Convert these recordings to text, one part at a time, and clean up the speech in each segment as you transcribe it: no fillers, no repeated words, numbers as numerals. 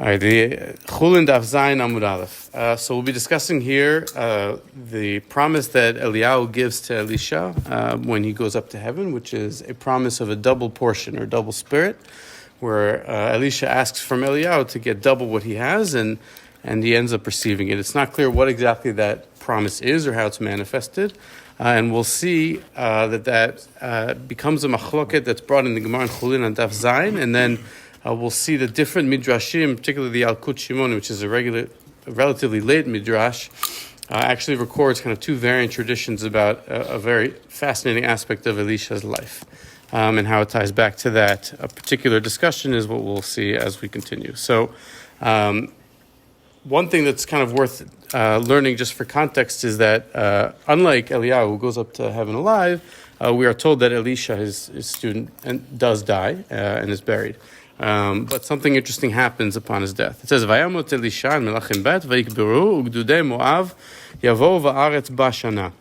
All right, the Hullin Daf Zayin Amud Aleph. So we'll be discussing here the promise that Eliyahu gives to Elisha when he goes up to heaven, which is a promise of a double portion or double spirit, where Elisha asks from Eliyahu to get double what he has, and he ends up receiving it. It's not clear what exactly that promise is or how it's manifested, and we'll see that becomes a machloket that's brought in the Gemara in Xulin and Daf Zayin, and then we'll see the different midrashim, particularly the Yalkut Shimon, which is a relatively late midrash, actually records kind of two variant traditions about a very fascinating aspect of Elisha's life, and how it ties back to that. A particular discussion is what we'll see as we continue. So, one thing that's kind of worth learning just for context is that unlike Eliyahu, who goes up to heaven alive, we are told that Elisha, his student, does die and is buried. But something interesting happens upon his death. It says, "Vayamot Elisha and Melachim bet vayikberu ugdudei Moav yavo va'aretz bashana."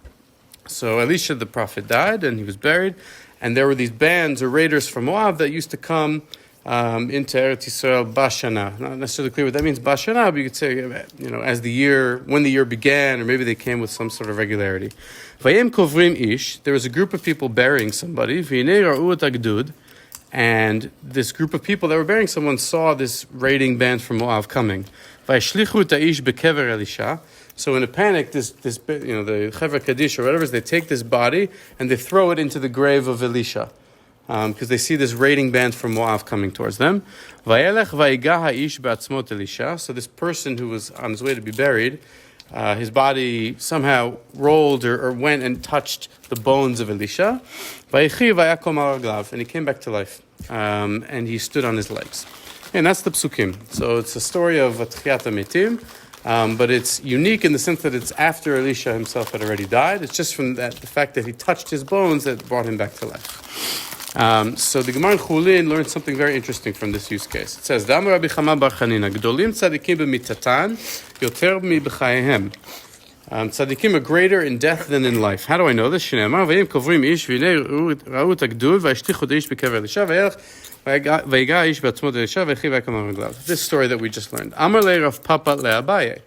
So Elisha the prophet died and he was buried, and there were these bands or raiders from Moab that used to come into Eretz Yisrael bashana. Not necessarily clear what that means bashana, but you could say, as when the year began, or maybe they came with some sort of regularity. Vayem kovrim ish. There was a group of people burying somebody. V'hinei ra'u et agdud. And this group of people that were burying someone saw this raiding band from Moab coming. Vayishlichu ta'ish bekever Elisha. So in a panic, the Chevra Kaddish or whatever, they take this body and they throw it into the grave of Elisha, because they see this raiding band from Moab coming towards them. Vayelech vayiga ha'ish be'atzmot Elisha. So this person who was on his way to be buried, his body somehow rolled or went and touched the bones of Elisha. Vayichi vayakom al raglav, and he came back to life, and he stood on his legs. And that's the psukim. So it's a story of Tchiyat HaMetim, but it's unique in the sense that it's after Elisha himself had already died. It's just from the fact that he touched his bones that brought him back to life. So the Gemara in Xulin learns something very interesting from this use case. It says, "Damar Rabbi Chama bar Chanina, Gdולים Tzadikim b'Mittatan, יותר Maxayhem." Tzadikim are greater in death than in life. How do I know this? Shneimar v'yim kovrim ish v'nei ra'u tagdul v'yishtichu de'ish b'kever Elisha v'yelech v'yiga ish b'atzmot Elisha v'yechi v'yakom v'glav. This story that we just learned. Amar le Rav Papa le Abaye.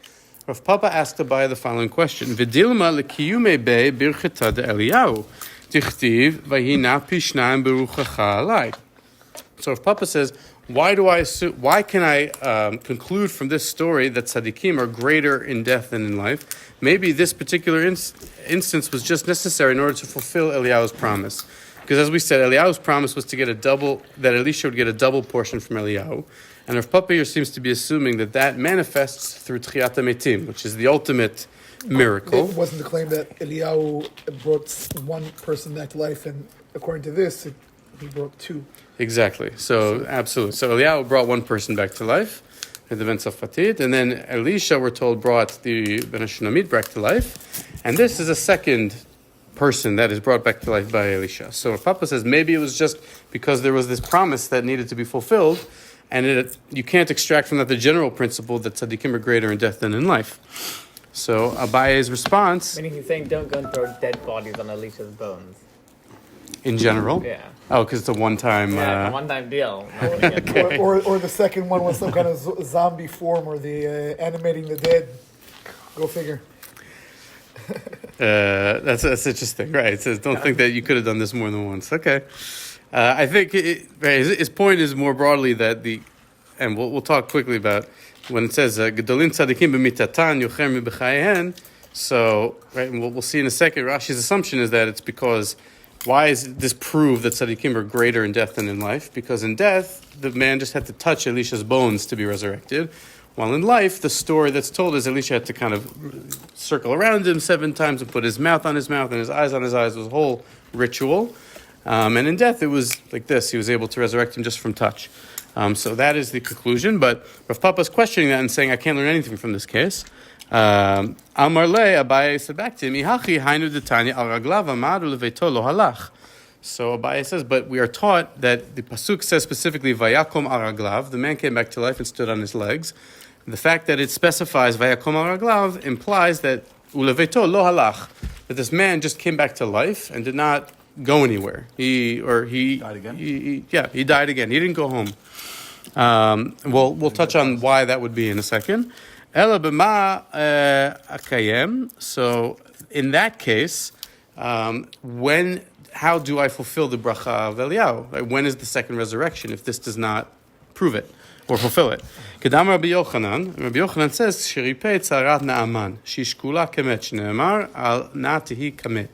Rav Papa asked Abaye the following question: V'dilma lekiyume be bircheta de Eliyahu. So if Papa says, why can I conclude from this story that tzadikim are greater in death than in life? Maybe this particular instance was just necessary in order to fulfill Eliyahu's promise. Because as we said, Eliyahu's promise was to get that Elisha would get a double portion from Eliyahu. And if Papa here seems to be assuming that manifests through Tchiyat HaMetim, which is the ultimate miracle. It wasn't the claim that Eliyahu brought one person back to life, and according to this, he brought two. Exactly. So absolutely. So Eliyahu brought one person back to life, the Ben Safatit, and then Elisha, we're told, brought the Ben Shunamit back to life, and this is a second person that is brought back to life by Elisha. So Papa says maybe it was just because there was this promise that needed to be fulfilled, and you can't extract from that the general principle that tzaddikim are greater in death than in life. So Abaye's response... Meaning he's saying don't go and throw dead bodies on Elisha's bones. In general? Yeah. Oh, because it's a one-time... Yeah, it's a one-time deal. Okay. or the second one was some kind of zombie form, or the animating the dead. Go figure. That's interesting, right? It says, don't think that you could have done this more than once. Okay. I think his point is more broadly that and we'll talk quickly about when it says Gdולים Tzadikim b'Mittatan, יותר Maxayhem. So, right, and we'll see in a second. Rashi's assumption is that it's because why is this prove that Tzadikim are greater in death than in life? Because in death, the man just had to touch Elisha's bones to be resurrected. While in life, the story that's told is Elisha had to kind of circle around him 7 times and put his mouth on his mouth and his eyes on his eyes. It was a whole ritual. And in death, it was like this. He was able to resurrect him just from touch. So that is the conclusion. But Rav Papa's questioning that and saying, I can't learn anything from this case. Amar le, Abaye said back to him, Ihachi hainu detanya al raglav amad uleveito lo halach. So Abaye says, but we are taught that the pasuk says specifically, Vayakom al raglav, the man came back to life and stood on his legs. The fact that it specifies Vayakom al raglav implies that uleveito lo halach, that this man just came back to life and did not go anywhere. He died again? He died again. He didn't go home. We'll touch on why that would be in a second. Ela b'ma akayem. So in that case, how do I fulfill the bracha of Eliyahu? Like, when is the second resurrection if this does not prove it or fulfill it? Kedam Rabbi Yochanan says, Shiripei tzarat na'aman, shishkula kemet, shne'emar al na'tihi kamet.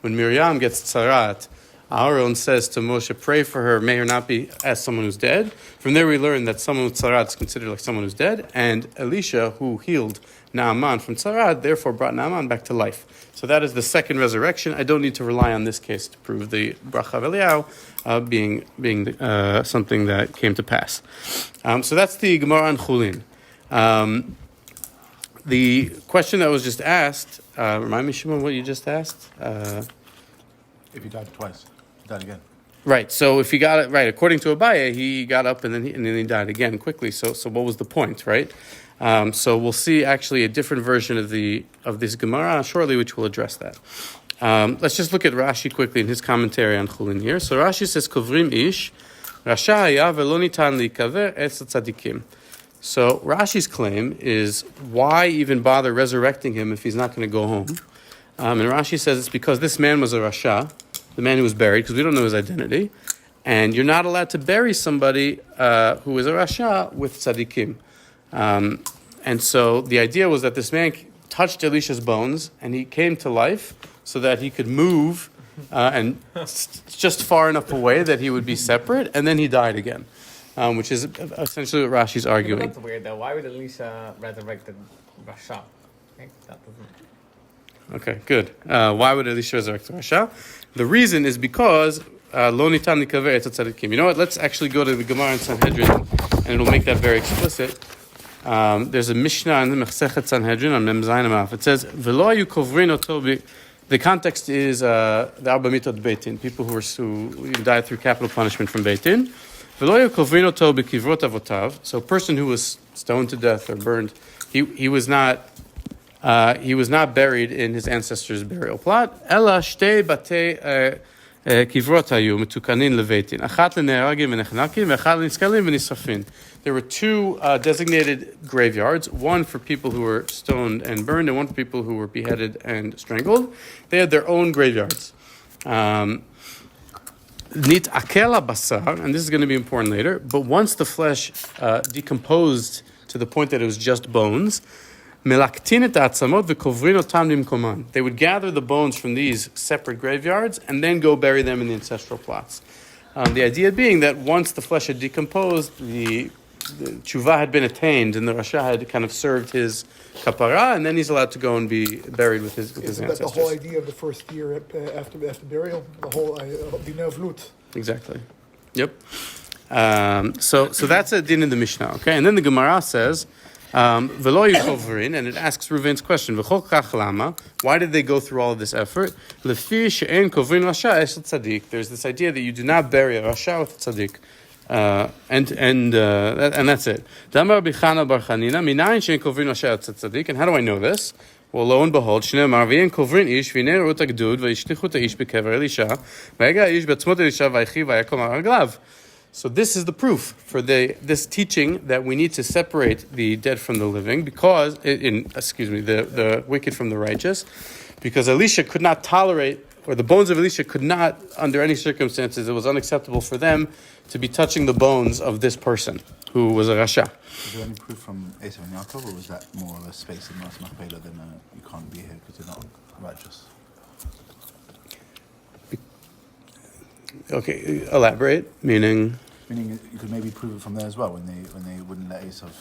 When Miriam gets tzarat, Aaron says to Moshe, pray for her, may her not be as someone who's dead. From there we learn that someone with tzarat is considered like someone who's dead, and Elisha, who healed Naaman from tzarat, therefore brought Naaman back to life. So that is the second resurrection. I don't need to rely on this case to prove the bracha of Eliyahu being something that came to pass. So that's the Gemara on Hullin. The question that was just asked, remind me, Shimon, what you just asked? If he died twice, he died again. Right. So if he got it right, according to Abaye, he got up and then he died again quickly. So what was the point, right? So we'll see actually a different version of this Gemara shortly, which will address that. Let's just look at Rashi quickly in his commentary on Hullin here. So Rashi says, "Kovrim ish, rasha haya velo nitan likaver etz tzadikim." So Rashi's claim is, why even bother resurrecting him if he's not going to go home? And Rashi says it's because this man was a rasha, the man who was buried, because we don't know his identity, and you're not allowed to bury somebody who is a rasha with tzadikim. And so the idea was that this man touched Elisha's bones and he came to life so that he could move and just far enough away that he would be separate, and then he died again, which is essentially what Rashi's arguing. That's weird though. Why would Elisha resurrect the Rasha? That doesn't... Okay, good. Why would Elisha resurrect the Rasha? The reason is because lo nitan likaver etz tzadikim. You know what? Let's actually go to the Gemara in Sanhedrin, and it'll make that very explicit. There's a Mishnah in the Mechsechet Sanhedrin on Mem Zayin Amaf. It says, "V'lo hayu kovrin oto." The context is the bmitat beitin, people who died through capital punishment from beitin. V'lo hayu kovrin oto b'kivrot avotav. So a person who was stoned to death or burned, he was not buried in his ancestors' burial plot. Ela shtei batei kivrot hayu metukanin leveitin. Achat leneharagim v'nechnakim, v'achat leniskalim v'nisrafin. There were two designated graveyards, one for people who were stoned and burned, and one for people who were beheaded and strangled. They had their own graveyards. Nit akela basar, and this is going to be important later, but once the flesh decomposed to the point that it was just bones, melaktin et atzamot v'kovrin otam limkoman. They would gather the bones from these separate graveyards and then go bury them in the ancestral plots. The idea being that once the flesh had decomposed, the tshuva had been attained, and the Rasha had kind of served his kapara, and then he's allowed to go and be buried with his ancestors. That the whole idea of the first year after burial, the whole dinah of lut. Exactly. Yep. So that's a din in the Mishnah, okay? And then the Gemara says, "V'lo yukovrin," and it asks Reuven's question, "V'chol kach lama?" Why did they go through all of this effort? Lefi she'en kovrin rasha es tzadik. There's this idea that you do not bury a rasha with tzadik. And that's it. Damar bichana bar Chanina, minayin she'en kovrin rasha et tzadik. And how do I know this? Well, lo and behold, Shnei Amar v'yen kovrin ish v'nei rut ha'gdud v'yishlichu ta'ish b'kever Elisha v'yega ish b'atzmot Elisha v'aychi v'yakom ha'raglav. So this is the proof for this teaching that we need to separate the dead from the living, because the wicked from the righteous, because Elisha could not tolerate, or the bones of Elisha could not, under any circumstances, it was unacceptable for them to be touching the bones of this person who was a rasha. Is there any proof from Esav and Yaakov, or was that more of a space in Mas Machpelah than you can't be here because you're not righteous? Okay, elaborate, meaning Meaning you could maybe prove it from there as well, when they wouldn't let Esav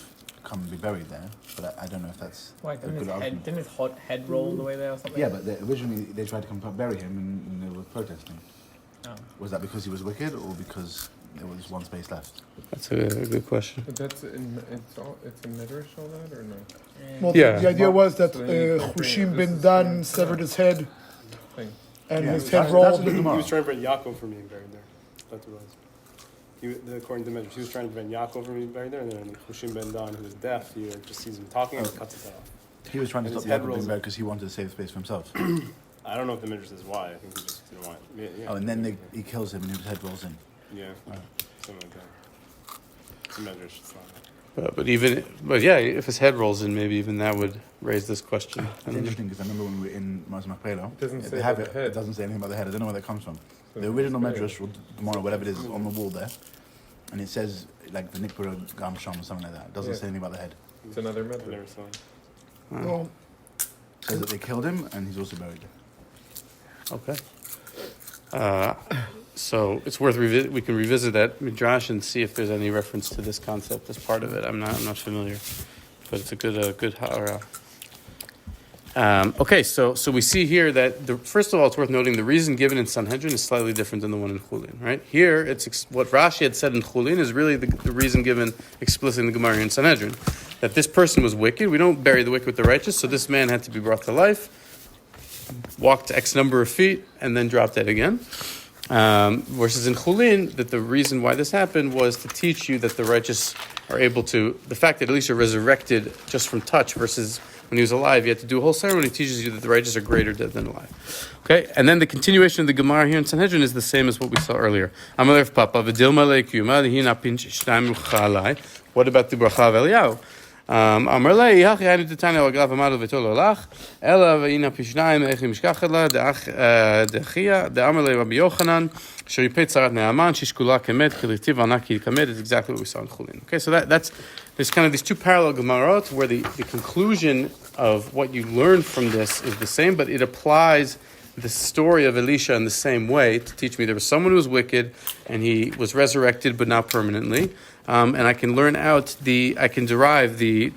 come and be buried there. But I don't know if that's Why, a good argument. didn't his head roll the way there or something? Yeah, but originally they tried to come bury him and they were protesting. Oh. Was that because he was wicked, or because there was one space left? that's a good question. But that's it's in Midrash all that or no? Well, Yeah. the idea was that So then you could Hushim bring ben this Dan thing. severed his head, Thing. and Yeah, his that's- head rolled. that's a good He Gemara. was trying to prevent Yaakov from being buried there. That's what it was. According to the measures, he was trying to prevent Yaakov from being buried there, and then Hushim ben Dan, who was deaf, he just sees him talking and cuts his head off. He was trying to And stop his head Yaakov being rolls buried up. because he wanted to save space for himself. I don't know if the measure says why. I think he just didn't want it. Yeah, Oh, and then he kills him and his head rolls in. yeah, something like that. It's a medrash. It's not. But yeah, if his head rolls in, maybe even that would raise this question. It's interesting because I remember when we were in Maz Machpelah, It doesn't say they have about it. the head. It doesn't say anything about the head. I don't know where that comes from. So The original it's Medrash or Gemara, whatever it is, on the wall there, and it says like the Nikpura Gam Sham or something like that. It doesn't Yeah. say anything about the head. It's another I method. never saw it. Well, It says that they killed him and he's also buried there. Okay. So it's worth we can revisit that midrash and see if there's any reference to this concept as part of it. I'm not familiar, but it's a good ha'ara. Okay, so we see here that first of all, it's worth noting the reason given in Sanhedrin is slightly different than the one in Hullin. Right here, it's what Rashi had said in Hullin is really the reason given explicitly in the Gemara in Sanhedrin, that this person was wicked. We don't bury the wicked with the righteous, so this man had to be brought to life, walked X number of feet, and then dropped dead again. Versus in Hullin, that the reason why this happened was to teach you that the righteous are able to, the fact that Elisha resurrected just from touch versus when he was alive, you had to do a whole ceremony, teaches you that the righteous are greater dead than alive. Okay, and then the continuation of the Gemara here in Sanhedrin is the same as what we saw earlier. What about the bracha of Eliyahu? אמר לי, יחי היינו תתניה רגליו עמד וביתו לא הלך, אלא והנה פי שניים איך היא משכחת לה, דאחיה, דאמר לי רבי יוחנן, אשר יפה צרת נאמן, ששקולה כמת, כלכתיב ענה כי כמת, is exactly what we saw in Hullin. Okay, so there's kind of these two parallel Gemarot where the conclusion of what you learn from this is the same, but it applies the story of Elisha in the same way to teach me there was someone who was wicked and he was resurrected but not permanently. And I can derive the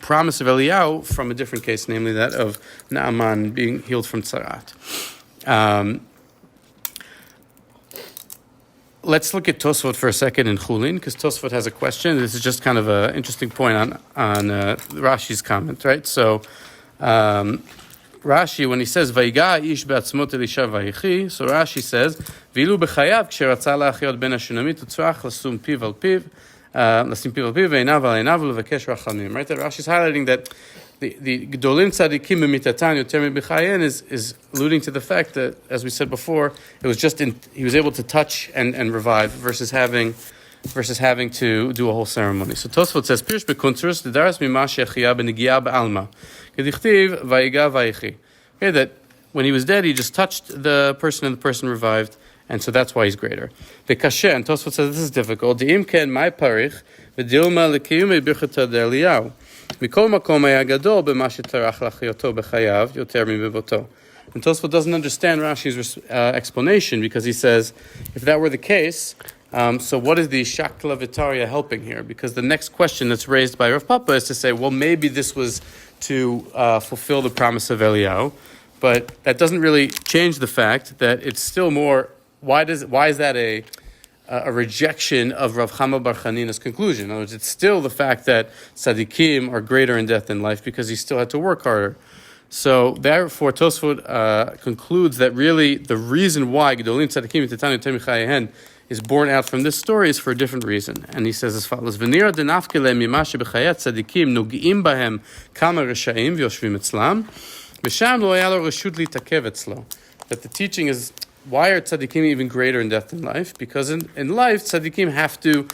promise of Eliyahu from a different case, namely that of Naaman being healed from tzarat. Let's look at Tosfot for a second in Hullin, because Tosfot has a question. This is just kind of an interesting point on Rashi's comment, right? So Rashi, when he says Vaiga ish be'atzmot Elisha vayichi, so Rashi says Vilu b'chayav ksheratza la'achiot ben hashunamit utzrach lasum piv al piv, lasim piv al piv ve'inav al einav ulevakesh rachamim. Right? That Rashi is highlighting that the gdolim tzadikim bemittatan יותר מחייהם is alluding to the fact that, as we said before, it was just he was able to touch and revive versus having to do a whole ceremony. So Tosfot says Pirush bekuntrus dedaras mima she'achia b'negia ba'alma. Kedichtiv vayiga vayichi. Okay, that when he was dead, he just touched the person and the person revived, and so that's why he's greater. V'kasheh, and Tosfot says this is difficult. De'im ken mai parich v'dilma l'kiyumei birchata de'Eliyahu. Mikol makom haya gadol b'ma shetarach lachioto b'chayav yoter mibevoto. And Tosfot doesn't understand Rashi's explanation because he says, if that were the case, so what is the Shakla Vitaria helping here? Because the next question that's raised by Rav Papa is to say, well, maybe this was to fulfill the promise of Eliyahu, but that doesn't really change the fact that it's still more. Why is that a rejection of Rav Chama Bar Chanina's conclusion? In other words, it's still the fact that tzadikim are greater in death than life because he still had to work harder. So therefore, Tosfot concludes that really the reason why Gdolim Tzadikim Titanu Ter Michayehen is born out from this story is for a different reason. And he says as follows, V'nira denafkele mima shebechayat tzadikim nugi'im bahem kama reshaim v'yoshvim etzlam v'sham lo haya lo reshut litakev etzlo. That the teaching is, why are tzadikim even greater in death than life? Because in life, tzadikim have to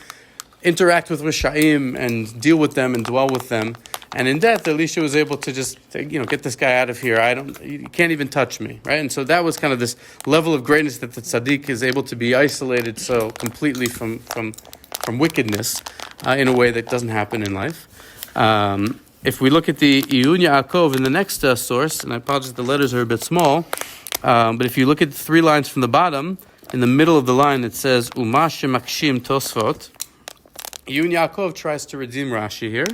interact with Rishaim and deal with them and dwell with them. And in death, Elisha was able to just, get this guy out of here. You can't even touch me, right? And so that was kind of this level of greatness that the tzaddik is able to be isolated so completely from wickedness in a way that doesn't happen in life. If we look at the Iyun Yaakov in the next source, and I apologize, the letters are a bit small, but if you look at the 3 lines from the bottom, in the middle of the line it says, Uma shemakshim tosfot. Iyun Yaakov tries to redeem Rashi here,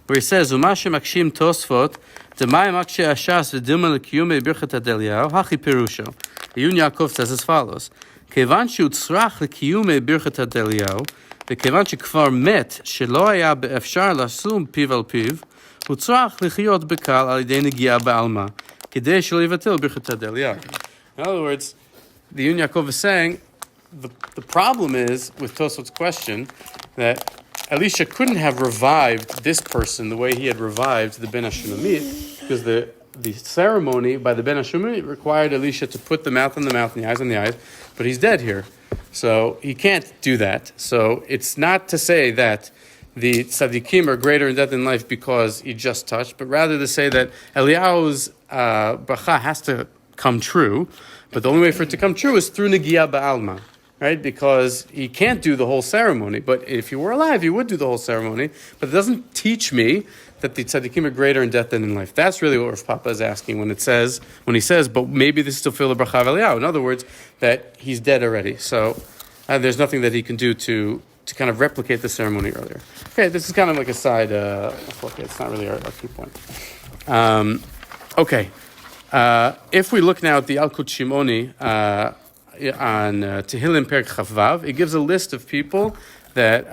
where he says, Uma shemakshim tosfot, demai makshe ashas v'dilma l'kiyumei birchat Eliyahu, hachi pirusho. Iyun Yaakov says as follows, Kevan she'utzrach l'kiyumei birchat Eliyahu, וכיוון שכבר מת, שלא היה באפשר לשום פיו על פיו, הוא צריך לחיות בקל על ידי נגיעה בעלמא, כדי שלא יבטל ברכת אליהו. In other words, the Iyun Yaakov is saying, the problem is, with Tosfot's question, that Elisha couldn't have revived this person the way he had revived the Ben HaShunamit, because the ceremony by the Ben HaShunamit required Elisha to put the mouth on the mouth and the eyes on the eyes, but he's dead here. So he can't do that. So it's not to say that the tzadikim are greater in death than life because he just touched, but rather to say that Eliyahu's bracha has to come true, but the only way for it to come true is through negiah ba'alma, right? Because he can't do the whole ceremony, but if he were alive, he would do the whole ceremony, but it doesn't teach me that the tzadikim are greater in death than in life. That's really what Rav Papa is asking when he says, but maybe this is still feel the bracha of Eliyahu. In other words, that he's dead already. So there's nothing that he can do to kind of replicate the ceremony earlier. Okay, this is kind of like a side. Okay, it's not really our key point. Okay, if we look now at the Alkut Shimoni on Tehillim Perek Chavvav, it gives a list of people that,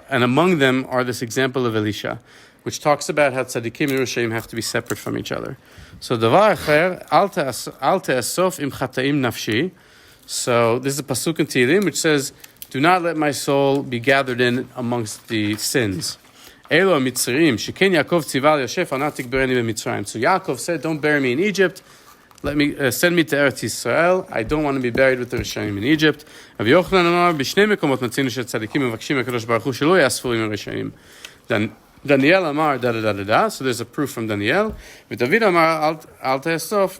and among them are this example of Elisha, which talks about how tzadikim and rishaim have to be separate from each other. So davar acher al te'asof im chataim nafshi. So this is a pasuk in Tehillim which says, "Do not let my soul be gathered in amongst the sins." Elo mitzrim sheken Yaakov tzival Yosef ana tikbereni b'Mitzrayim. So Yaakov said, "Don't bury me in Egypt. Let me send me to Eretz Yisrael. I don't want to be buried with the rishaim in Egypt." Rabbi Yochanan amar b'shnei mekomot matzinu shetzadikim mevakshim HaKadosh Baruch Hu shelo yasfu im rishaim. Then Daniel amar da da da da da. So there's a proof from Daniel. David amar al te'asof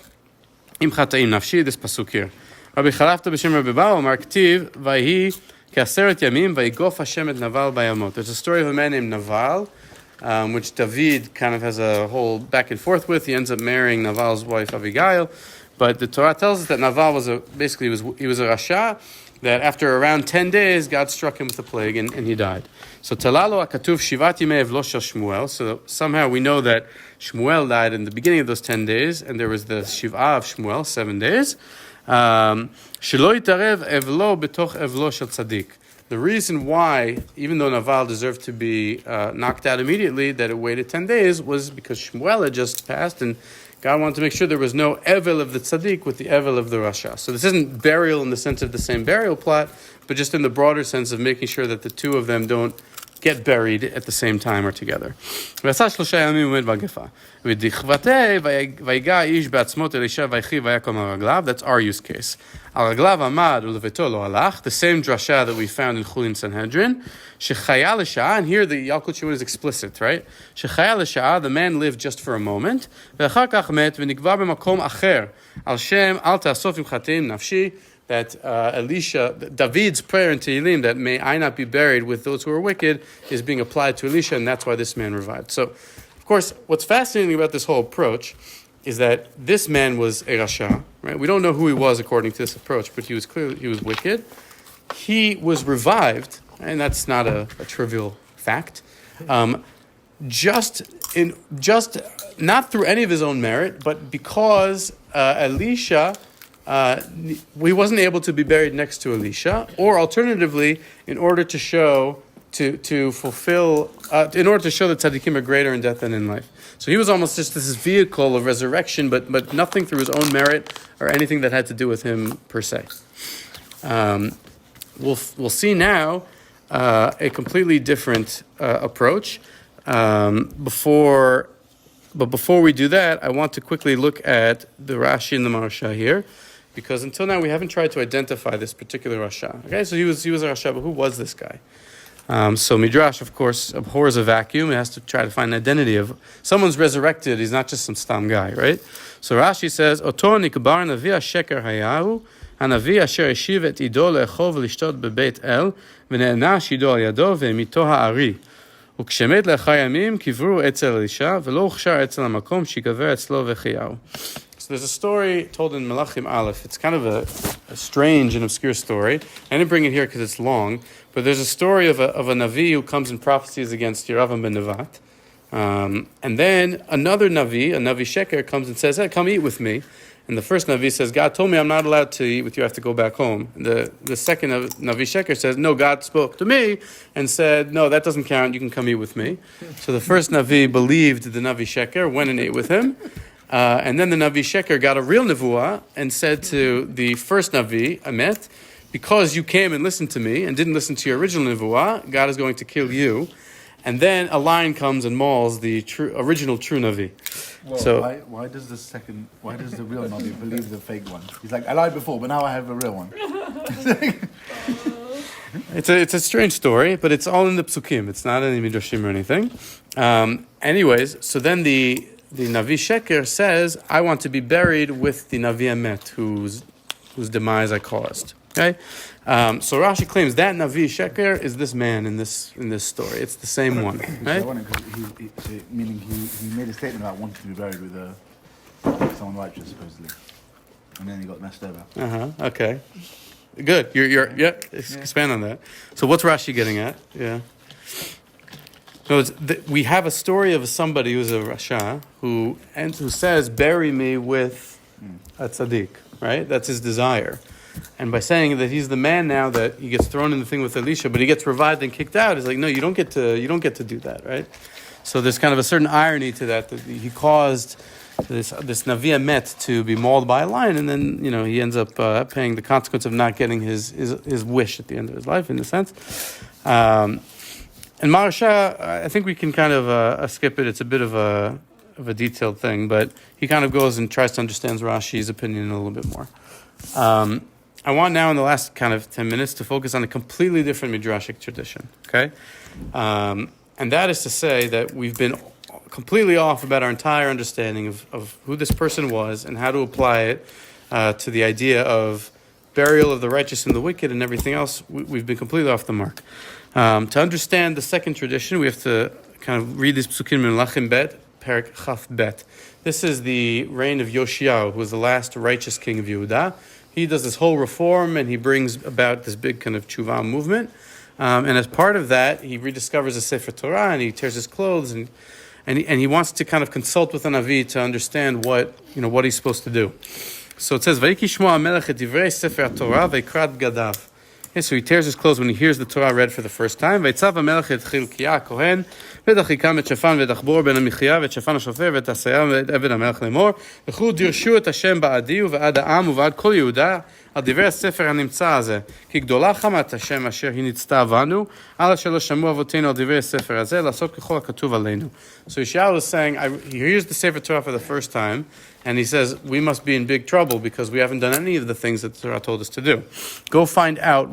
im chataim nafshi. This pasuk here. Rabbi Chalafta b'shem Rabbi Bao amar ktiv vayhi ke'aseret yamim vayigof Hashem et Naval bayamot. There's a story of a man named Naval, which David kind of has a whole back and forth with. He ends up marrying Naval's wife Abigail, but the Torah tells us that Naval was a rasha. That after around 10 days, God struck him with a plague and he died. So Talalo akatuv shivat yimei evlo shel Shmuel. So somehow we know that Shmuel died in the beginning of those 10 days, and there was the Shiv'ah of Shmuel, 7 days. Shelo yitarev evlo betoch evlo shel tzadik. The reason why, even though Naval deserved to be knocked out immediately, that it waited 10 days was because Shmuel had just passed, and God wanted to make sure there was no evel of the tzaddik with the evel of the rasha. So this isn't burial in the sense of the same burial plot, but just in the broader sense of making sure that the two of them don't get buried at the same time or together. That's our use case. The same drasha that we found in Hullin Sanhedrin. And here the Yalkut Shimon is explicit, right? The man lived just for a moment. That Elisha, David's prayer in Tehillim, that may I not be buried with those who are wicked, is being applied to Elisha, and that's why this man revived. So, of course, what's fascinating about this whole approach is that this man was a rasha, right? We don't know who he was according to this approach, but he was wicked. He was revived, and that's not a trivial fact. Just not through any of his own merit, but because Elisha. We wasn't able to be buried next to Elisha, or alternatively, in order to show that tzaddikim are greater in death than in life. So he was almost just this vehicle of resurrection, but nothing through his own merit or anything that had to do with him per se. We'll see now a completely different approach. Before we do that, I want to quickly look at the Rashi and the Maharsha here, because until now we haven't tried to identify this particular Rasha. Okay, so he was a Rasha, but who was this guy? So Midrash, of course, abhors a vacuum. It has to try to find an identity of someone's resurrected. He's not just some stam guy, right? So Rashi says, "Oto nikbar navi sheker hayahu hanavi asher yeshiv et ido le'echov lishtot bebeit el v'ne'ena shido al yado ve'mito ha'ari ukshemet le'achar yamim kivru etzel Elisha v'lo uchshar etzel hamakom shikaver etzlo v'chiyahu." So there's a story told in Melachim Aleph. It's kind of a strange and obscure story. I didn't bring it here because it's long, but there's a story of a Navi who comes and prophesies against Yeravam ben Nevat. And then another Navi, a Navi Sheker, comes and says, "Hey, come eat with me." And the first Navi says, "God told me I'm not allowed to eat with you, I have to go back home." And the second Navi Sheker says, "No, God spoke to me and said, no, that doesn't count, you can come eat with me." So the first Navi believed the Navi Sheker, went and ate with him. And then the Navi Sheker got a real nevuah and said to the first Navi, Amet, "Because you came and listened to me and didn't listen to your original nevuah, God is going to kill you." And then a lion comes and mauls the original true Navi. Well, So Why does the real Navi believe the fake one? He's like, I lied before, but now I have a real one. it's a strange story, but it's all in the psukim. It's not in the midrashim or anything. Anyways, so then the Navi Sheker says, I want to be buried with the Navi Emet, whose demise I caused. Okay, so Rashi claims that Navi Sheker is this man in this story. It's the same one, right? Meaning he made a statement about wanting to be buried with someone righteous, supposedly, and then he got messed over. Okay, good. You're expand on that. So what's Rashi getting at? Yeah. No, we have a story of somebody who's a Rasha who says, "Bury me with a tzaddik." Right? That's his desire. And by saying that he's the man now, that he gets thrown in the thing with Elisha, but he gets revived and kicked out, he's like, no, you don't get to do that, right? So there's kind of a certain irony to that he caused this Navi Emet to be mauled by a lion, and then he ends up paying the consequence of not getting his wish at the end of his life, in a sense. And Maharsha, I think we can kind of skip it. It's a bit of a detailed thing, but he kind of goes and tries to understand Rashi's opinion a little bit more. I want now in the last kind of 10 minutes to focus on a completely different midrashic tradition, okay? And that is to say that we've been completely off about our entire understanding of who this person was and how to apply it to the idea of burial of the righteous and the wicked and everything else. We've been completely off the mark. To understand the second tradition, we have to kind of read these psukim in Lachim Bet, Perik Chaf Bet. This is the reign of Yoshiyahu, who was the last righteous king of Yehuda. He does this whole reform, and he brings about this big kind of tshuva movement. And as part of that, he rediscovers the Sefer Torah, and he tears his clothes, and he wants to kind of consult with the Navi to understand what he's supposed to do. So it says, "Vayiki Shmuel HaMelech et divrei Sefer Torah veikrat gadav." Okay, so he tears his clothes when he hears the Torah read for the first time. "Vayitzav HaMelech et Chilkiah Kohen, ודחיקם את שפן ודחבור בן המחיה ואת שפן השופר ואת הסייע ואת עבד המלך לאמור וכו דירשו את השם בעדי ובעד העם ובעד כל יהודה על דברי הספר הנמצא הזה כי גדולה חמת השם אשר היא נצתה בנו על אשר לא שמעו אבותינו על דברי הספר הזה לעשות ככל הכתוב עלינו." So Yeshayahu is saying, he hears the Sefer Torah for the first time, and he says, we must be in big trouble because we haven't done any of the things that the Torah told us to do. Go find out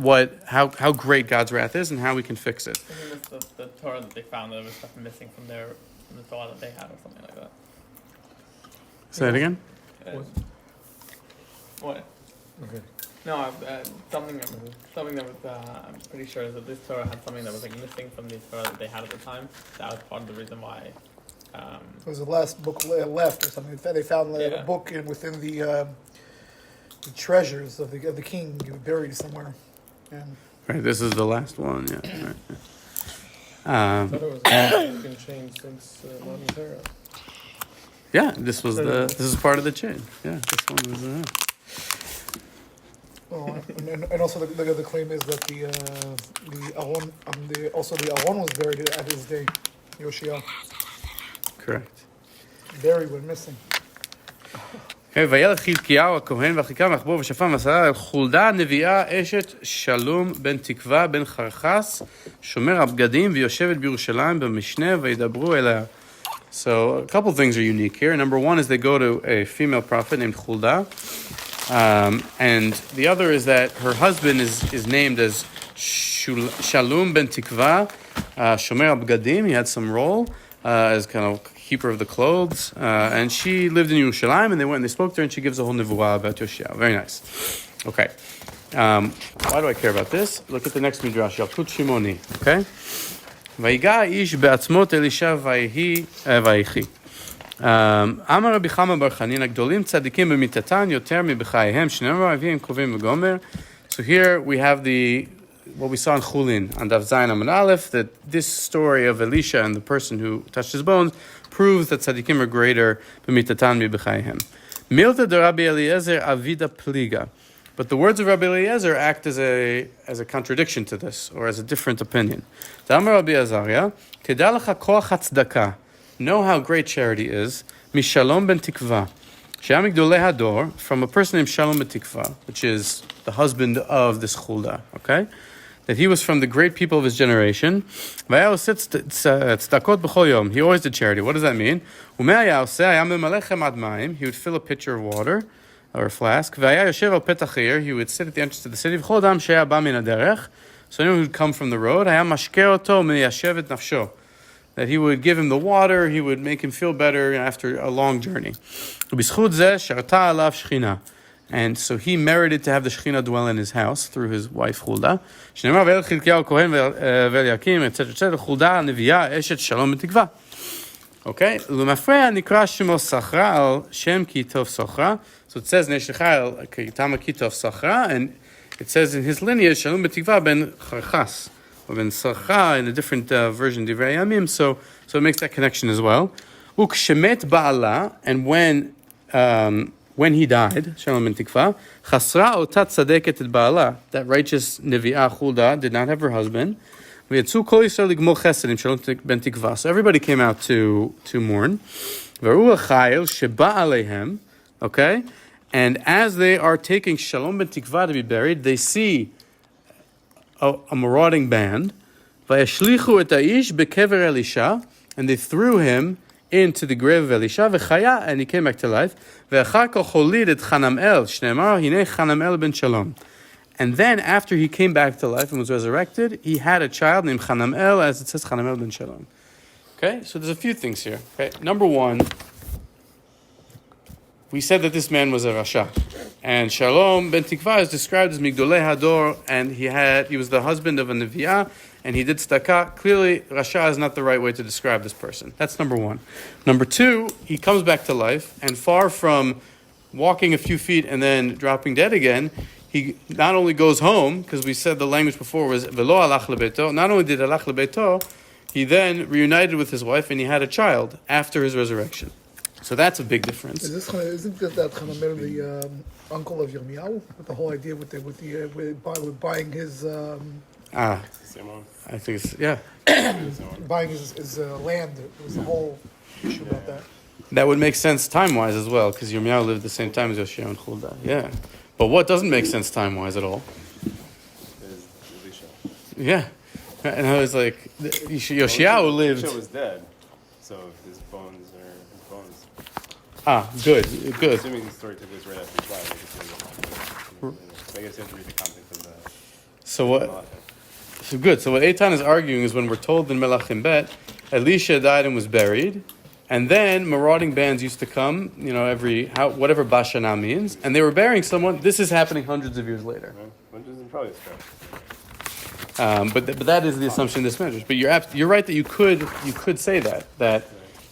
how great God's wrath is and how we can fix it. I mean, it's the Torah that they found, there was stuff missing from the Torah that they had, or something like that. Say it again? What? Okay. No, something that was, I'm pretty sure that this Torah had something that was missing from the Torah that they had at the time. That was part of the reason why. It was the last book left or something. They found a book within the treasures of the king buried somewhere. And Right, this is the last one, yeah. Right. I thought it was been changed since Modern Torah. Yeah, this is part of the chain. Yeah, this one was. And also the claim is that the Aron, the Aron was buried at his day, Yoshia. Correct. Buried when missing. וילך חלקיהו הכהן והחיקה מחבור ושפן ועשרה אל חולדה נביאה אשת שלום בן תקווה בן חרחס שומר הבגדים ויושבת בירושלים במשנה וידברו אליה. So a couple things are unique here. Number one is they go to a female prophet named Hulda, and the other is that her husband is named as Shalom ben Tikva, Shomer Abgadim. He had some role as kind of keeper of the clothes, and she lived in Yerushalayim, and they went and they spoke to her, and she gives a whole nevuah about Yoshia. Very nice. Okay. Why do I care about this? Look at the next midrash, Yalkut Shimoni. Okay. ויגע איש בעצמות אלישע ויחי. אמר רבי חמא בר חנינא גדולים צדיקים במיתתם יותר מחייהם שנאמר אביהם קרובים בגומר. So here we have what we saw in Hullin on Daf Zayin Amud Aleph, that this story of Elisha and the person who touched his bones proves that tzadikim are greater b'mitatam b'chayhem. Milta de Rabbi Eliezer avida pliga. But the words of Rabbi Eliezer act as a contradiction to this, or as a different opinion. Damar Rabbi Azariah, Kedal lecha koach hatzdaka. Know how great charity is. Mishalom ben tikva. She'am gdolei hador, from a person named Shalom ben tikva, which is the husband of this Hulda. Okay? that he was from the great people of his generation. He always did charity. What does that mean? He would fill a pitcher of water or a flask. He would sit at the entrance to the city. So anyone who would come from the road, that he would give him the water, he would make him feel better after a long journey. And so he merited to have the Shekhinah dwell in his house through his wife Hulda. Okay, so it says and it says in his lineage Shalom B'Tikva ben Charchas or ben Sarcha in a different version Divrei Yamim, so it makes that connection as well. Ukshemet Ba'ala, and when he died, Shalom ben Tikva, Chasra otat tzadeket et Ba'ala, that righteous Nevi'ah Hulda did not have her husband. V'yatzu kol Yisrael ligmol chesed im Shalom ben Tikva. So everybody came out to mourn. V'ru achayil sheba aleihem, okay? And as they are taking Shalom ben Tikva to be buried, they see a marauding band. V'yashlichu et ha'ish bekever Elisha, and they threw him into the grave of Elisha, v'chaya, and he came back to life. V'achar kol cholid et Chanamel, shneimar hinei Chanamel ben Shalom. And then after he came back to life and was resurrected, he had a child named Chanamel, as it says, Chanamel ben Shalom. Okay, so there's a few things here. Okay, number one, we said that this man was a Rasha. And Shalom ben Tikva is described as Migdolei Hador, and he was the husband of a Nevi'ah, and he did tzedakah. Clearly, Rasha is not the right way to describe this person. That's number one. Number two, he comes back to life, and far from walking a few feet and then dropping dead again, he not only goes home, because we said the language before was Velo alach lebeto, not only did alach lebeto, he then reunited with his wife, and he had a child after his resurrection. So that's a big difference. Isn't that Chanamel the uncle of Yirmiyahu? With the whole idea with buying his I think it's, yeah. buying his land. There was a whole issue about that. That would make sense time-wise as well, because Yirmiyahu lived the same time as Yoshia and Hulda. Yeah. But what doesn't make sense time-wise at all? Is Elisha. Yeah. And I was like, Yoshiahu lived... Elisha was dead, so his bones are his bones. Good. Assuming the story took place right after his life, so I guess you have to read the context of that. So what Eitan is arguing is when we're told in Melachim Bet, Elisha died and was buried, and then marauding bands used to come, whatever Bashana means, and they were burying someone. This is happening hundreds of years later. Which is probably a stretch. But that is the assumption in this measure. But you're right that you could say that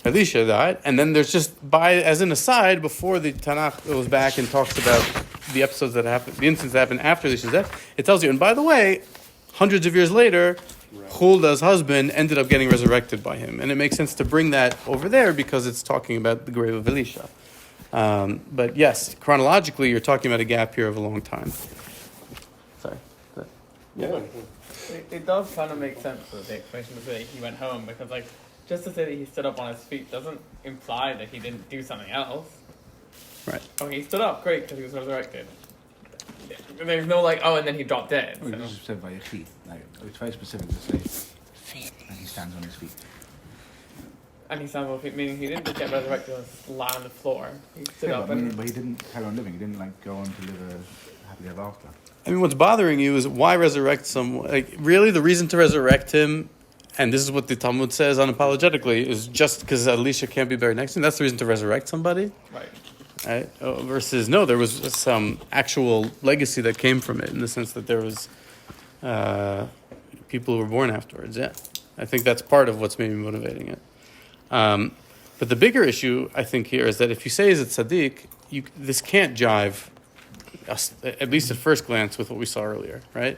Elisha died, and then there's just as an aside before the Tanakh goes back and talks about the episodes that happened, the incidents that happened after Elisha's death. It tells you, and by the way, hundreds of years later, Hulda's husband ended up getting resurrected by him, and it makes sense to bring that over there because it's talking about the grave of Elisha. But yes, chronologically, you're talking about a gap here of a long time. Sorry. Yeah. It does kind of make sense with the explanation to say he went home, because just to say that he stood up on his feet doesn't imply that he didn't do something else. Right. Oh, he stood up, great, because he was resurrected. There's no and then he dropped dead. Well, you just said by your feet. It's very specific to say. And he stands on his feet. And he stands on his feet, meaning he didn't just get resurrected and lie on the floor. He stood up but he didn't carry on living. He didn't go on to live a happily ever after. I mean, what's bothering you is why resurrect someone? Really, the reason to resurrect him, and this is what the Talmud says unapologetically, is just because Elisha can't be buried next to him. That's the reason to resurrect somebody. Right. Right? Versus, no, there was some actual legacy that came from it in the sense that there was people who were born afterwards. Yeah, I think that's part of what's maybe motivating it. But the bigger issue, I think, here is that if you say he's a tzaddik, this can't jive, at least at first glance, with what we saw earlier, right?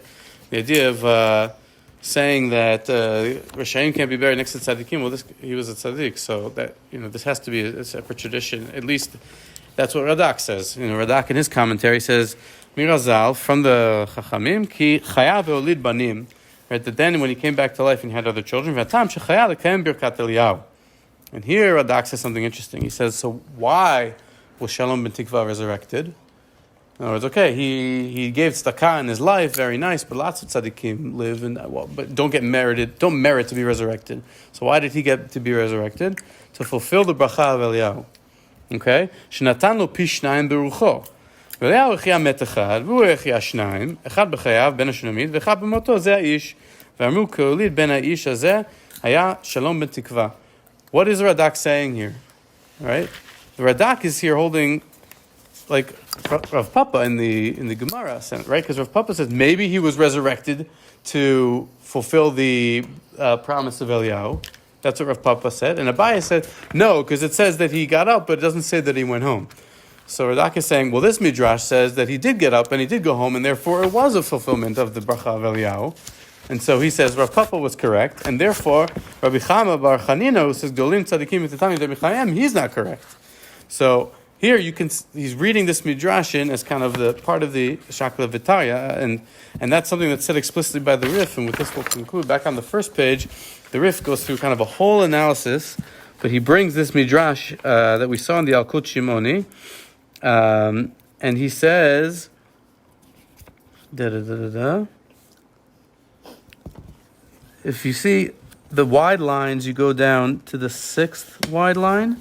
The idea of saying that Rashaim can't be buried next to tzaddikim, well, he was a tzaddik, so that this has to be a separate tradition. At least that's what Radak says. Radak in his commentary says, Mirazal, from the Chachamim, ki chaya ve'olid banim, right? That then when he came back to life and he had other children, v'atam shechaya l'kayem birkat Eliyahu. And here Radak says something interesting. He says, so why was Shalom ben Tikva resurrected? In other words, okay, he gave tzedakah in his life, very nice, but lots of tzaddikim live but don't merit to be resurrected. So why did he get to be resurrected? To fulfill the bracha of Eliyahu. Okay? Shenatan lo pi shnayim berucho. ואליהו החיה מת אחד, והוא החיה שניים, אחד בחייו, בן השונמית, ואחד במותו, זה האיש. ואמרו, כהוליד בין האיש הזה, היה שלום בן תקווה. What is Radak saying here? Right? The Radak is here holding, like Rav Papa in the Gemara, right? Because Rav Papa says maybe he was resurrected to fulfill the promise of Eliyahu. That's what Rav Papa said. And Abaye said, no, because it says that he got up, but it doesn't say that he went home. So Radak is saying, well, this midrash says that he did get up and he did go home, and therefore it was a fulfillment of the bracha of Eliyahu. And so he says Rav Papa was correct, and therefore Rabbi Chama bar Chanina, who says Gdולים, Tzadikim, Bimitttem, Maxayhem, he's not correct. So here he's reading this midrash in as kind of the part of the Shakla Vitaria, and that's something that's said explicitly by the Rif. And with this we'll conclude. Back on the first page, the Rif goes through kind of a whole analysis, but he brings this midrash that we saw in the Alkut Shimoni. And he says, if you see the wide lines, you go down to the sixth wide line.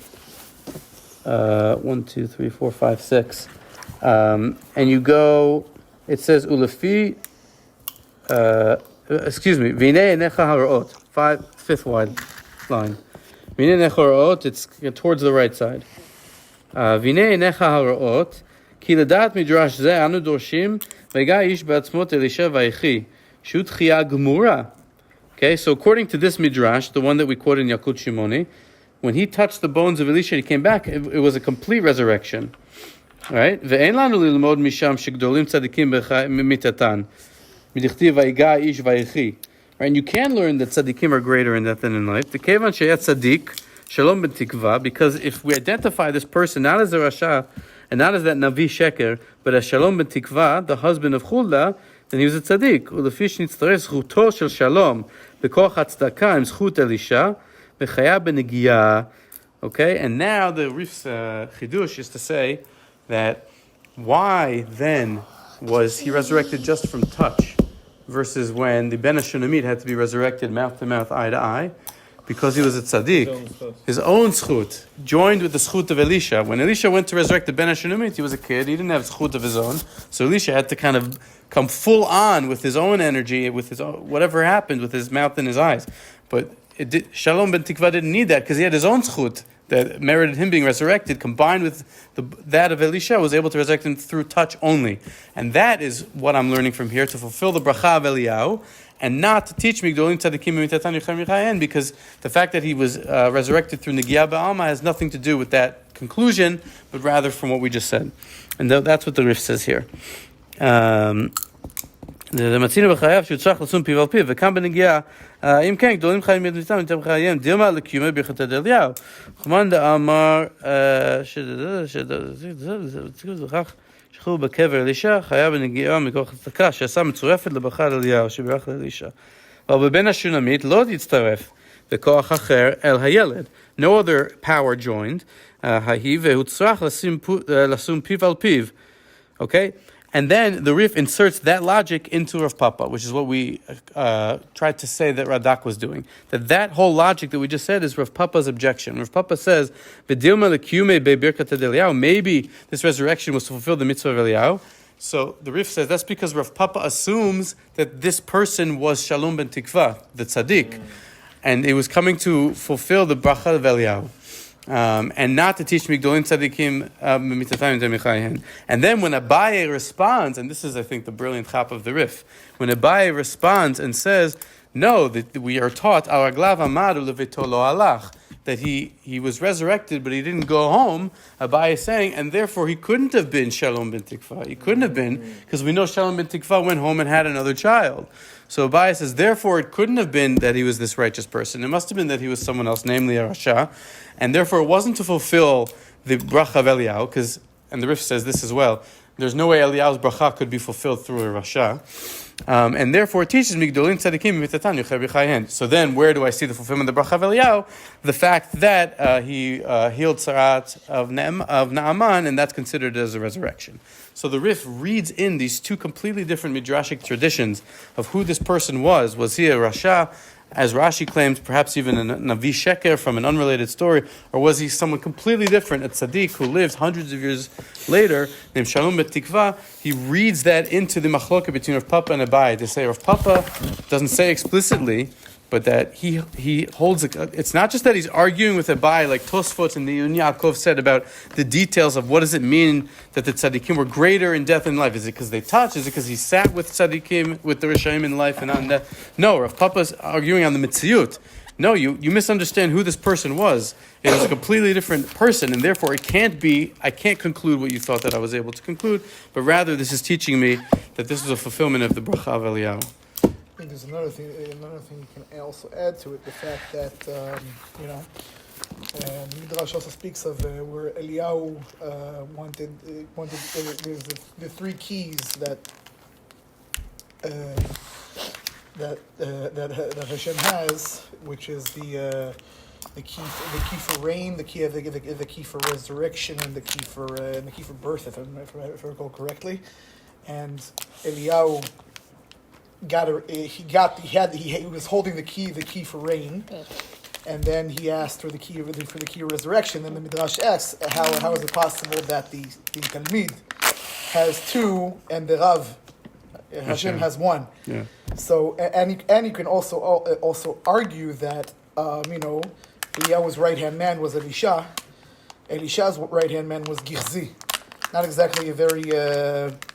1, 2, 3, 4, 5, 6. And you go, it says, Ulefi, Vinei Necha Harot, fifth wide line. Vinei Necha Harot, it's towards the right side. והנה עיניך הרעות, כי לדעת מדרש זה אנו דורשים, ויגע איש בעצמות אלישע ויחי, שהוא תחייה גמורה. Okay, so according to this midrash, the one that we quoted in Yakut Shimoni, when he touched the bones of Elisha, he came back, it was a complete resurrection. Right? ואין לנו ללמוד משם שגדולים צדיקים במיתתם, מדכתיב ויגע איש ויחי. Right? And you can learn that tzadikim are greater in death than in life. וכיוון שהיה צדיק, Shalom ben Tikva, because if we identify this person not as a Rasha and not as that Navi Sheker, but as Shalom ben Tikva, the husband of Hulda, then he was a tzaddik. Ulefish nitztareh zchuto shel Shalom bekoach hatzdaka im zchut Elisha b'chaya b'negiya. Okay, and now the Rif's chidush is to say that why then was he resurrected just from touch versus when the Ben HaShunamit had to be resurrected mouth to mouth, eye to eye? Because he was a tzaddik, his own zchut, joined with the zchut of Elisha. When Elisha went to resurrect the Ben HaShunamit, he was a kid, he didn't have zchut of his own, so Elisha had to kind of come full on with his own energy, with his own, whatever happened with his mouth and his eyes. But Shalom ben Tikva didn't need that, because he had his own zchut that merited him being resurrected, combined with that of Elisha, was able to resurrect him through touch only. And that is what I'm learning from here, to fulfill the bracha of Eliyahu, and not to teach me Gdולים, Tzadikim, Bimitttem, Maxayhem, because the fact that he was resurrected through Negiah Ba'alma has nothing to do with that conclusion, but rather from what we just said. And that's what the Rif says here. מצינו בחייו שהוא צריך לשום פיו על פיו, וכאן בנגיעה, אם כן, גדולים חיים במיתתם, יותר מחייהם, דילמה לקיומי ברכת אליהו. חומן דאמר, וכך שכחו בקבר אלישע, חיה בנגיעה מכוח הצדקה, שעשה מצורפת לברכה אליהו, שבירך לאלישע. אבל בבן השונמית לא תצטרף בכוח אחר אל הילד. No other power joined, ההיא, והוא צריך לשום פיו על פיו. Okay? And then the Rif inserts that logic into Rav Papa, which is what we tried to say that Radak was doing. That whole logic that we just said is Rav Papa's objection. Rav Papa says, maybe this resurrection was to fulfill the mitzvah of Eliyahu. So the Rif says that's because Rav Papa assumes that this person was Shalom ben Tikva, the tzaddik, and he was coming to fulfill the bracha of Eliyahu. And not to teach me Gdולים Tzadikim Bimitttem Maxayhem. And then when Abaye responds, and this is, I think, the brilliant chap of the Rif, when Abaye responds and says, no, that we are taught, Al Raglav Amadu Levito Lo Alach, that he was resurrected, but he didn't go home, Abaye is saying, and therefore he couldn't have been Shalom ben Tikva. He couldn't have been, because we know Shalom ben Tikva went home and had another child. So Abaye says, therefore it couldn't have been that he was this righteous person. It must have been that he was someone else, namely a Rasha. And therefore it wasn't to fulfill the bracha of Eliyahu, because, and the Rif says this as well, there's no way Eliyahu's bracha could be fulfilled through a Rasha. And therefore it teaches me Gdולים, Tzadikim, Bimittatan, יותר, Maxeyhem. So then, where do I see the fulfillment of the bracha of Eliyahu? The fact that he healed Sarat of Naaman, and that's considered as a resurrection. So the Rif reads in these two completely different midrashic traditions of who this person was. Was he a Rasha, as Rashi claims, perhaps even a Navi Sheker from an unrelated story, or was he someone completely different, a tzaddik who lives hundreds of years later, named Shalom Bet Tikva? He reads that into the machloka between Rav Papa and Abai. They say Rav Papa doesn't say explicitly, but that he holds it's not just that he's arguing with Abai like Tosfot and the Yun Yaakov said about the details of what does it mean that the tzaddikim were greater in death and life. Is it because they touched? Is it because he sat with tzaddikim, with the Rishaim in life and on death? No, Rav Papa's arguing on the mitziyut. No, you misunderstand who this person was. It was a completely different person, and therefore I can't conclude what you thought that I was able to conclude, but rather this is teaching me that this is a fulfillment of the bracha of Eliyahu. I think there's another thing you can also add to it, the fact that, Midrash also speaks of where Eliyahu wanted there's the three keys that Hashem has, which is the key for rain, the key for resurrection, and the key for birth, if I recall correctly, and Eliyahu he was holding the key for rain, and then he asked for the key of resurrection. And the Midrash asks, how is it possible that the Talmid has two and the Rav Hashem has one? Yeah. So and you can also argue that Eliyahu's right hand man was Elisha. Elisha's right hand man was Girzi. Not exactly a very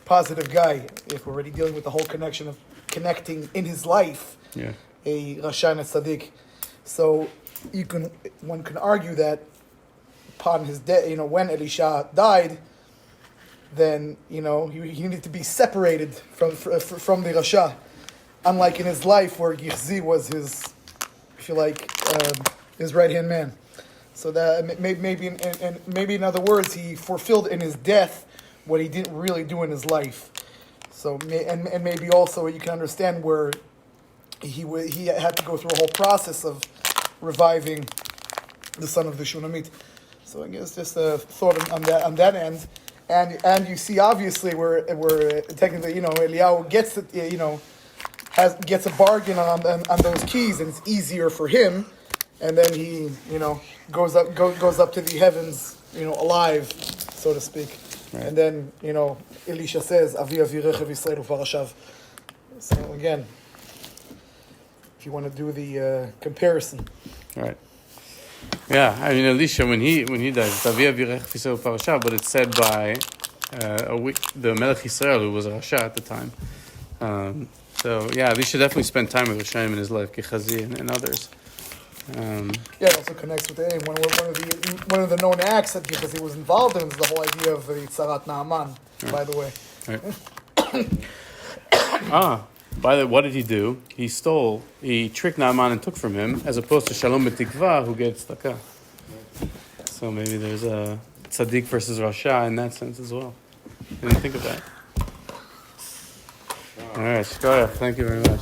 positive guy if we're already dealing with the whole connection of connecting in his life a Rasha and a Tzaddik. So one can argue that upon his death, when Elisha died, then he needed to be separated from the Rasha, unlike in his life where Girzi was his, if you like, his right hand man. So that maybe in other words, he fulfilled in his death what he didn't really do in his life. So and maybe also you can understand where he had to go through a whole process of reviving the son of the Shunammite. So I guess just a thought on that end, and you see obviously where technically Eliyahu gets gets a bargain on those keys, and it's easier for him, and then he goes up to the heavens alive, so to speak. Right. And then, Elisha says, Avi rechev Yisrael u'parashav. So again, if you want to do the comparison. Right. Yeah, I mean, Elisha, when he dies, Avi rechev Yisrael u'parashav, but it's said by the Melech Yisrael, who was a Rasha at the time. So, yeah, Elisha definitely spent time with Rishaim in his life, Gehazi and others. It also connects with one of the known acts that because he was involved in is the whole idea of the Tzarat Naaman. Right. By the way, by the way, what did he do? He tricked Naaman and took from him, as opposed to Shalom Bet Tikva, who gets tzedakah. So maybe there's a tzaddik versus Rasha in that sense as well. Didn't think of that. All right, Shkoyach, thank you very much.